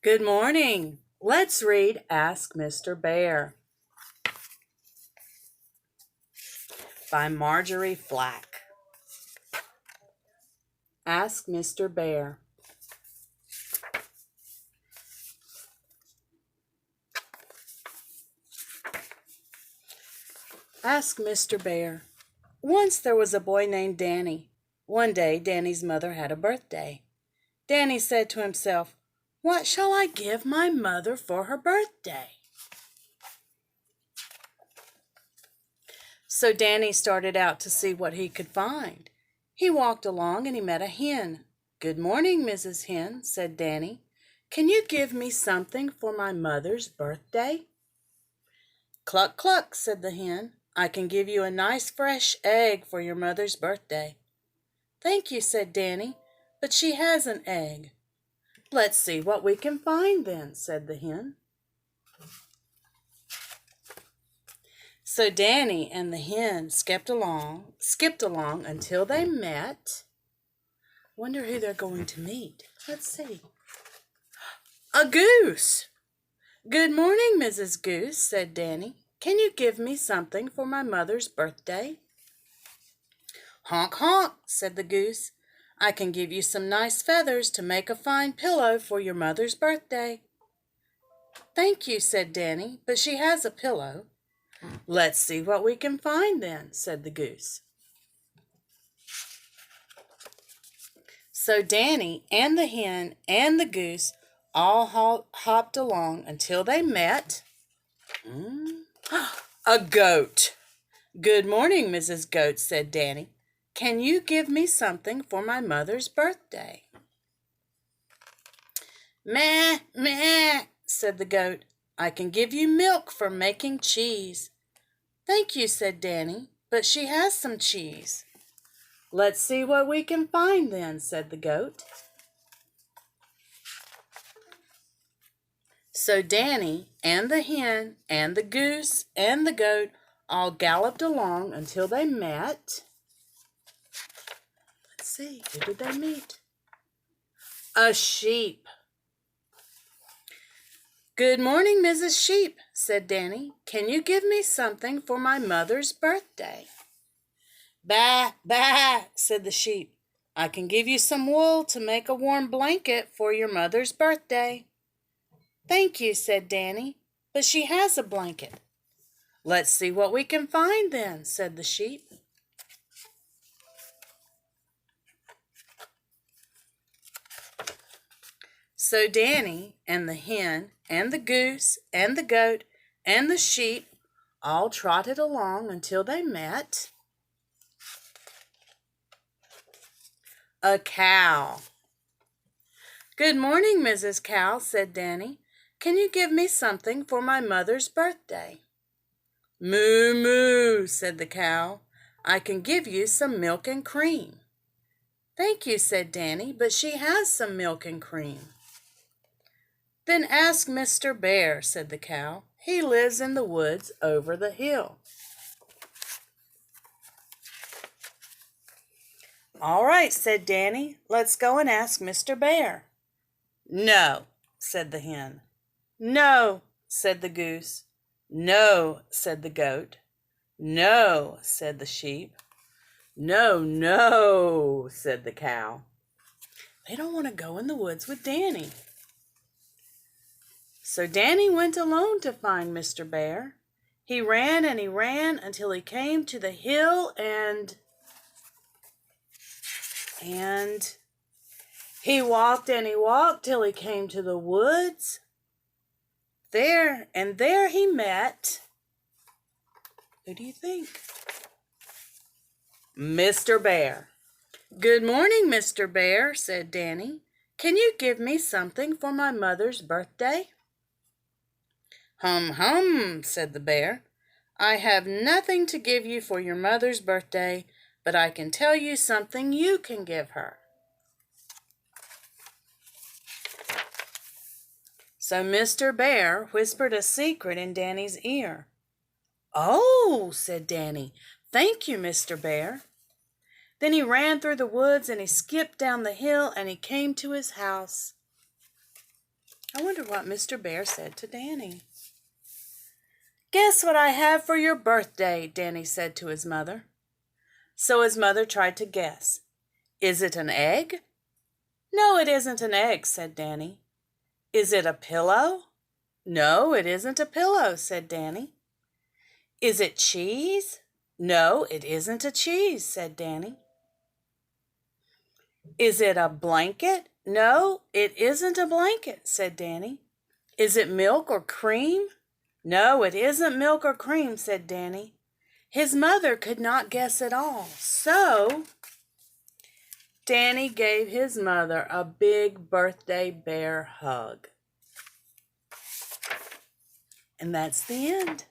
Good morning. Let's read Ask Mr. Bear by Marjorie Flack. Ask Mr. Bear. Ask Mr. Bear. Once there was a boy named Danny. One day, Danny's mother had a birthday. Danny said to himself, "What shall I give my mother for her birthday?" So Danny started out to see what he could find. He walked along and he met a hen. "Good morning, Mrs. Hen," said Danny. "Can you give me something for my mother's birthday?" "Cluck, cluck," said the hen. "I can give you a nice fresh egg for your mother's birthday." "Thank you," said Danny, "but she has an egg." "Let's see what we can find then," said the hen. So Danny and the hen skipped along until they met. Wonder who they're going to meet. Let's see. A goose. "Good morning, Mrs. Goose," said Danny. "Can you give me something for my mother's birthday?" "Honk, honk," said the goose. "I can give you some nice feathers to make a fine pillow for your mother's birthday." "Thank you," said Danny, "but she has a pillow." "Let's see what we can find then," said the goose. So Danny and the hen and the goose all hopped along until they met a goat. "Good morning, Mrs. Goat," said Danny. "Can you give me something for my mother's birthday?" "Meh, meh," said the goat. "I can give you milk for making cheese." "Thank you," said Danny, "but she has some cheese." "Let's see what we can find then," said the goat. So Danny and the hen and the goose and the goat all galloped along until they met. Let's see, who did they meet? A sheep. "Good morning, Mrs. Sheep," said Danny. "Can you give me something for my mother's birthday?" "Bah, bah," said the sheep. "I can give you some wool to make a warm blanket for your mother's birthday." "Thank you," said Danny, "but she has a blanket." "Let's see what we can find then," said the sheep. So Danny and the hen and the goose and the goat and the sheep all trotted along until they met a cow. "Good morning, Mrs. Cow," said Danny. "Can you give me something for my mother's birthday?" "Moo, moo," said the cow. "I can give you some milk and cream." "Thank you," said Danny, "but she has some milk and cream." "Then ask Mr. Bear," said the cow. "He lives in the woods over the hill." "All right," said Danny. "Let's go and ask Mr. Bear." "No," said the hen. "No," said the goose. "No," said the goat. "No," said the sheep. "No, no," said the cow. They don't want to go in the woods with Danny. So Danny went alone to find Mr. Bear. He ran and he ran until he came to the hill and he walked and he walked till he came to the woods. There he met, who do you think? Mr. Bear. "Good morning, Mr. Bear," said Danny. "Can you give me something for my mother's birthday?" "Hum, hum," said the bear. "I have nothing to give you for your mother's birthday, but I can tell you something you can give her." So Mr. Bear whispered a secret in Danny's ear. "Oh," said Danny, "thank you, Mr. Bear." Then he ran through the woods and he skipped down the hill and he came to his house. I wonder what Mr. Bear said to Danny. "Guess what I have for your birthday," Danny said to his mother. So his mother tried to guess. "Is it an egg?" "No, it isn't an egg," said Danny. "Is it a pillow?" "No, it isn't a pillow," said Danny. "Is it cheese?" "No, it isn't a cheese," said Danny. "Is it a blanket?" "No, it isn't a blanket," said Danny. "Is it milk or cream?" "No, it isn't milk or cream," said Danny. His mother could not guess at all, so Danny gave his mother a big birthday bear hug. And that's the end.